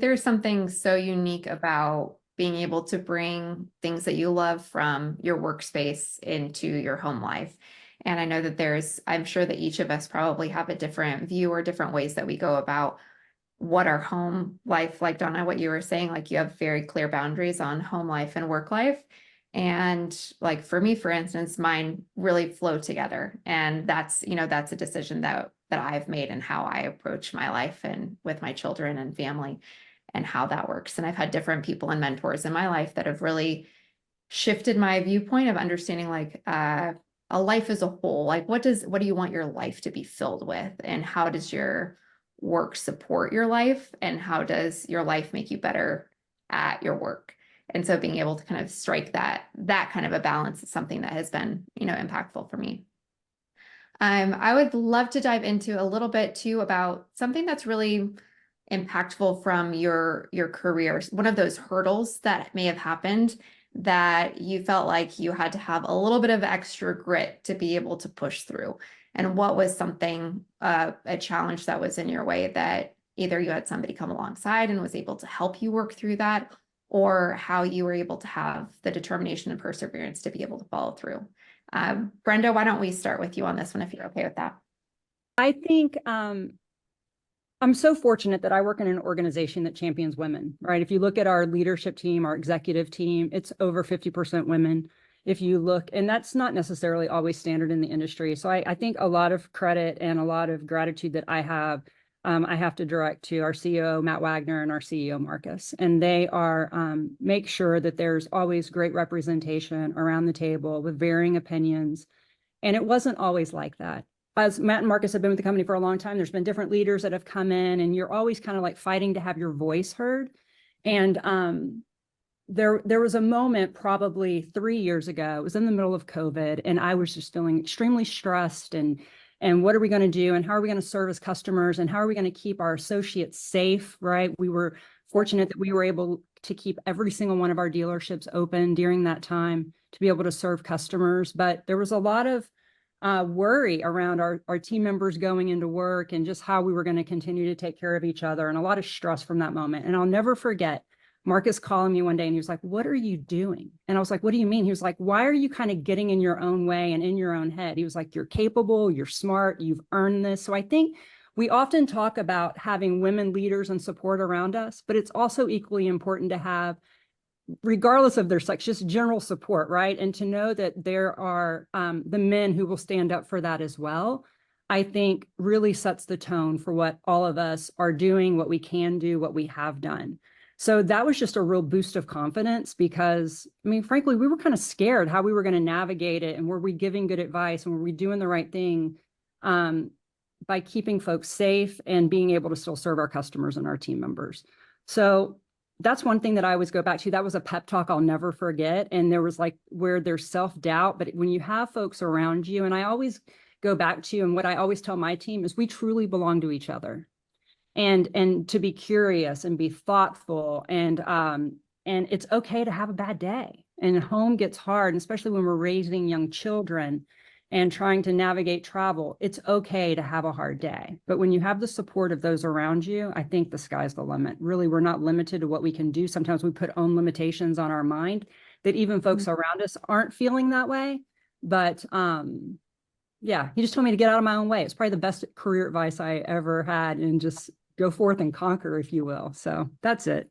there's something so unique about being able to bring things that you love from your workspace into your home life. And I know that I'm sure that each of us probably have a different view or different ways that we go about what our home life, like Donna, what you were saying, like you have very clear boundaries on home life and work life. And like for me, for instance, mine really flow together. And that's a decision that I've made and how I approach my life and with my children and family and how that works. And I've had different people and mentors in my life that have really shifted my viewpoint of understanding like a life as a whole. Like what do you want your life to be filled with? And how does your work support your life? And how does your life make you better at your work? And so being able to kind of strike that kind of a balance is something that has been, impactful for me. I would love to dive into a little bit too about something that's really impactful from your career. One of those hurdles that may have happened that you felt like you had to have a little bit of extra grit to be able to push through. And what was something, a challenge that was in your way that either you had somebody come alongside and was able to help you work through that, or how you were able to have the determination and perseverance to be able to follow through. Brenda, why don't we start with you on this one if you're okay with that? I think I'm so fortunate that I work in an organization that champions women, right? If you look at our leadership team, our executive team, it's over 50% women. If you look, and that's not necessarily always standard in the industry. So I think a lot of credit and a lot of gratitude that I have to direct to our CEO, Matt Wagner, and our CEO, Marcus. And they make sure that there's always great representation around the table with varying opinions. And it wasn't always like that. As Matt and Marcus have been with the company for a long time, there's been different leaders that have come in, and you're always kind of like fighting to have your voice heard. And there was a moment probably 3 years ago, it was in the middle of COVID, and I was just feeling extremely stressed and what are we going to do, and how are we going to service customers, and how are we going to keep our associates safe, right? We were fortunate that we were able to keep every single one of our dealerships open during that time to be able to serve customers. But there was a lot of worry around our team members going into work and just how we were going to continue to take care of each other, and a lot of stress from that moment. And I'll never forget Marcus calling me one day, and he was like, "What are you doing?" And I was like, "What do you mean?" He was like, "Why are you kind of getting in your own way and in your own head?" He was like, "You're capable, you're smart, you've earned this." So I think we often talk about having women leaders and support around us, but it's also equally important to have, regardless of their sex, just general support, right? And to know that there are the men who will stand up for that as well, I think really sets the tone for what all of us are doing, what we can do, what we have done. So that was just a real boost of confidence because, I mean, frankly, we were kind of scared how we were going to navigate it, and were we giving good advice, and were we doing the right thing by keeping folks safe and being able to still serve our customers and our team members. So that's one thing that I always go back to. That was a pep talk I'll never forget. And there was like where there's self-doubt, but when you have folks around you, and I always go back to, and what I always tell my team is we truly belong to each other, and to be curious and be thoughtful, and it's okay to have a bad day, and home gets hard, and especially when we're raising young children and trying to navigate travel, it's okay to have a hard day. But when you have the support of those around you, I think the sky's the limit. Really, we're not limited to what we can do. Sometimes we put own limitations on our mind that even folks around us aren't feeling that way. But yeah, he just told me to get out of my own way. It's probably the best career advice I ever had, and just go forth and conquer, if you will. So that's it.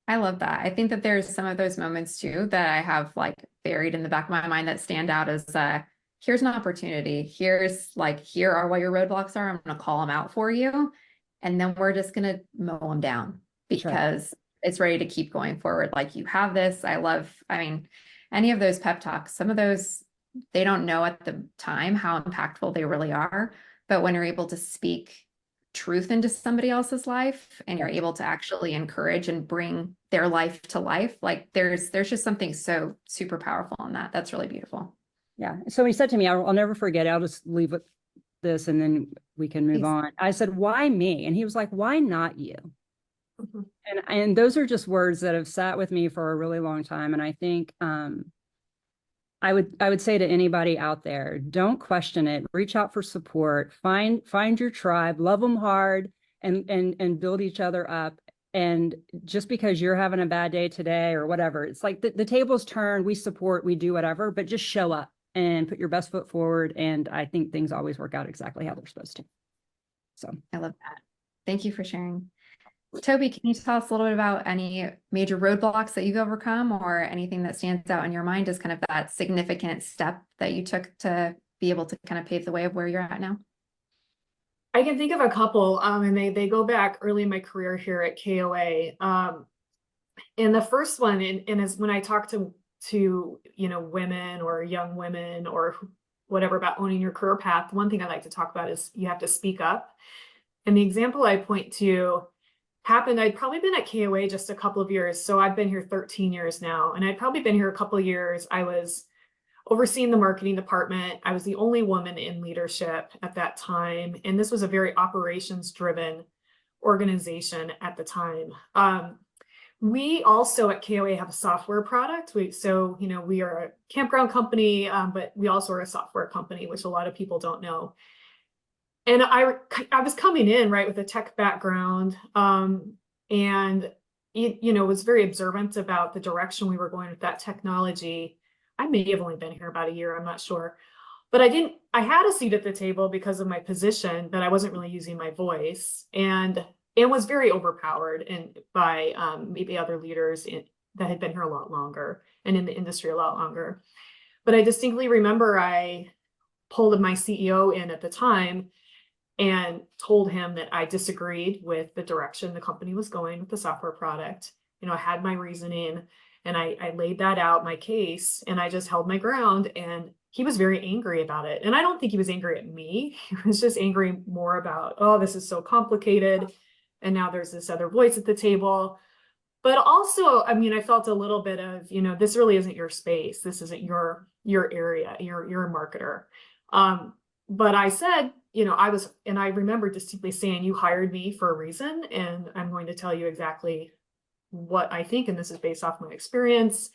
I love that. I think that there's some of those moments too that I have like buried in the back of my mind that stand out as here's an opportunity. Here are what your roadblocks are. I'm going to call them out for you. And then we're just going to mow them down because it's ready to keep going forward. Like, you have this. I mean, any of those pep talks, some of those, they don't know at the time how impactful they really are. But when you're able to speak truth into somebody else's life, and you're able to actually encourage and bring their life to life, like there's just something so super powerful in that. That's really beautiful. Yeah. So he said to me, I'll never forget it. I'll just leave with this and then we can move on. I said, "Why me?" And he was like, "Why not you?" Mm-hmm. And those are just words that have sat with me for a really long time. And I think I would say to anybody out there, don't question it. Reach out for support. Find your tribe, love them hard, and build each other up. And just because you're having a bad day today or whatever, it's like the table's turned, we support, we do whatever, but just show up and put your best foot forward. And I think things always work out exactly how they're supposed to. So I love that. Thank you for sharing. Toby, can you tell us a little bit about any major roadblocks that you've overcome or anything that stands out in your mind as kind of that significant step that you took to be able to kind of pave the way of where you're at now? I can think of a couple, and they go back early in my career here at KOA. And the first one, and is when I talk to women or young women or whatever about owning your career path, one thing I like to talk about is you have to speak up. And the example I point to happened, I'd probably been at KOA just a couple of years. So I've been here 13 years now, and I'd probably been here a couple of years. I was overseeing the marketing department. I was the only woman in leadership at that time. And this was a very operations driven organization at the time. We also at KOA have a software product. We are a campground company, but we also are a software company, which a lot of people don't know. And I was coming in right with a tech background, and was very observant about the direction we were going with that technology. I may have only been here about a year, I'm not sure, but I had a seat at the table because of my position, but I wasn't really using my voice, and it was very overpowered and by maybe other leaders that had been here a lot longer and in the industry a lot longer. But I distinctly remember I pulled my CEO in at the time and told him that I disagreed with the direction the company was going with the software product. I had my reasoning, and I laid that out, my case, and I just held my ground, and he was very angry about it. And I don't think he was angry at me. He was just angry more about, oh, this is so complicated. And now there's this other voice at the table. But also, I felt a little bit of, this really isn't your space. This isn't your area. You're a marketer. But I said, I remember distinctly saying, you hired me for a reason, and I'm going to tell you exactly what I think, and this is based off my experience.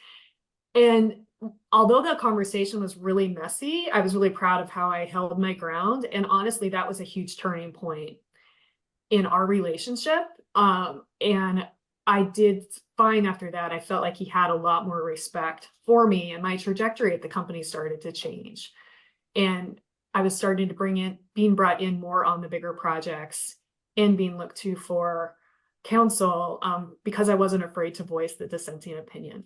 And although that conversation was really messy, I was really proud of how I held my ground. And honestly, that was a huge turning point in our relationship. And I did fine after that. I felt like he had a lot more respect for me, and my trajectory at the company started to change. And I was starting to being brought in more on the bigger projects and being looked to for counsel, because I wasn't afraid to voice the dissenting opinion.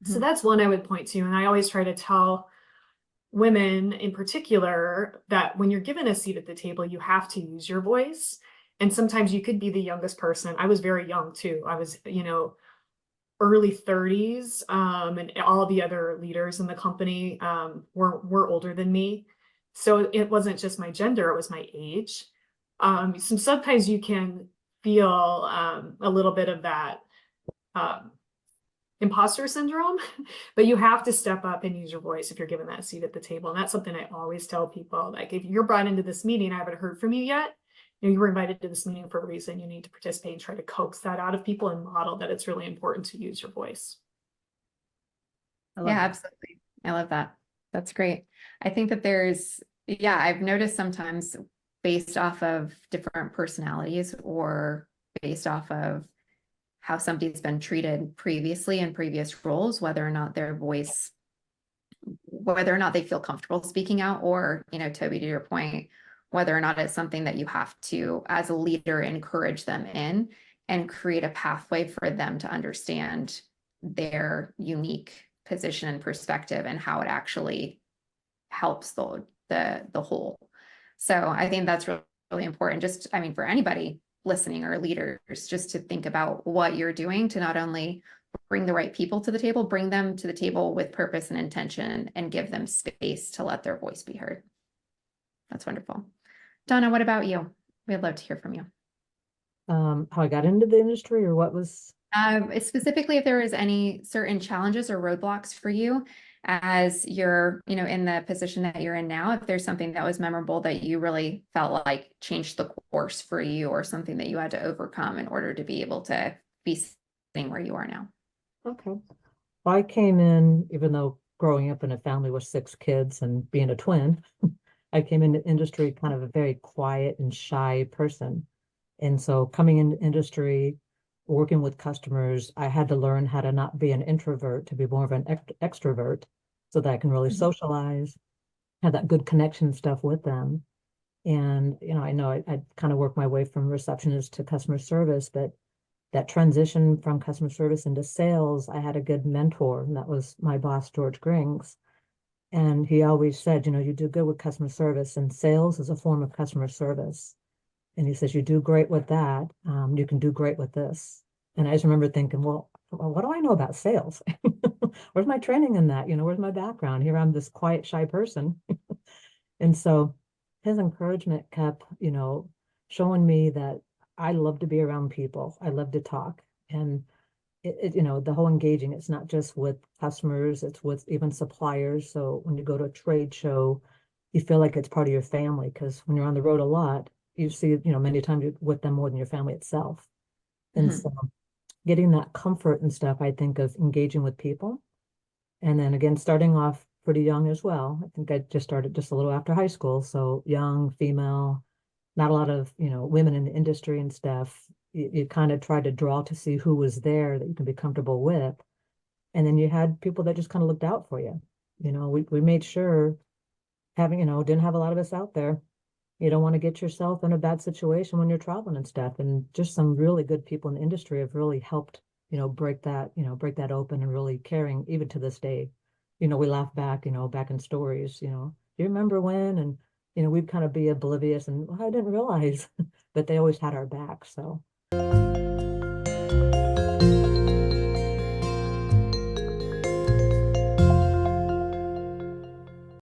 Mm-hmm. So that's one I would point to. And I always try to tell women in particular that when you're given a seat at the table, you have to use your voice. And sometimes you could be the youngest person. I was very young too. I was, early 30s, and all the other leaders in the company were older than me. So it wasn't just my gender, it was my age. So sometimes you can feel a little bit of that imposter syndrome, but you have to step up and use your voice if you're given that seat at the table. And that's something I always tell people. Like, if you're brought into this meeting, I haven't heard from you yet, you were invited to this meeting for a reason. You need to participate and try to coax that out of people and model that it's really important to use your voice. Yeah, absolutely. I love that. That's great. I think that I've noticed sometimes based off of different personalities or based off of how somebody's been treated previously in previous roles, whether or not they feel comfortable speaking out, or, Toby, to your point, whether or not it's something that you have to, as a leader, encourage them in and create a pathway for them to understand their unique position and perspective and how it actually helps the whole. So I think that's really, really important. Just, for anybody listening or leaders, just to think about what you're doing to not only bring the right people to the table, bring them to the table with purpose and intention, and give them space to let their voice be heard. That's wonderful. Donna, what about you? We'd love to hear from you. How I got into the industry, or what was? Specifically, if there was any certain challenges or roadblocks for you as you're, in the position that you're in now, if there's something that was memorable that you really felt like changed the course for you, or something that you had to overcome in order to be able to be sitting where you are now. Okay. Well, I came in, even though growing up in a family with 6 kids and being a twin, I came into industry kind of a very quiet and shy person. And so coming into industry, working with customers, I had to learn how to not be an introvert, to be more of an extrovert so that I can really Mhm. socialize, have that good connection stuff with them. And, I know I kind of worked my way from receptionist to customer service, but that transition from customer service into sales, I had a good mentor, and that was my boss, George Grings. And he always said, you do good with customer service, and sales is a form of customer service. And he says, you do great with that. You can do great with this. And I just remember thinking, well, what do I know about sales? Where's my training in that? Where's my background? Here I'm this quiet, shy person. And so his encouragement kept, showing me that I love to be around people. I love to talk. And the whole engaging, it's not just with customers, it's with even suppliers. So when you go to a trade show, you feel like it's part of your family, because when you're on the road a lot, you see, many times you're with them more than your family itself. And Mhm. so getting that comfort and stuff, I think, of engaging with people. And then again, starting off pretty young as well. I think I just started just a little after high school. So young, female, not a lot of, women in the industry and stuff. You kind of try to draw to see who was there that you can be comfortable with. And then you had people that just kind of looked out for you. We made sure having, didn't have a lot of us out there. You don't want to get yourself in a bad situation when you're traveling and stuff. And just some really good people in the industry have really helped, break that open, and really caring even to this day. We laugh back, back in stories, do you remember when? And, we'd kind of be oblivious and, well, I didn't realize, but they always had our back. So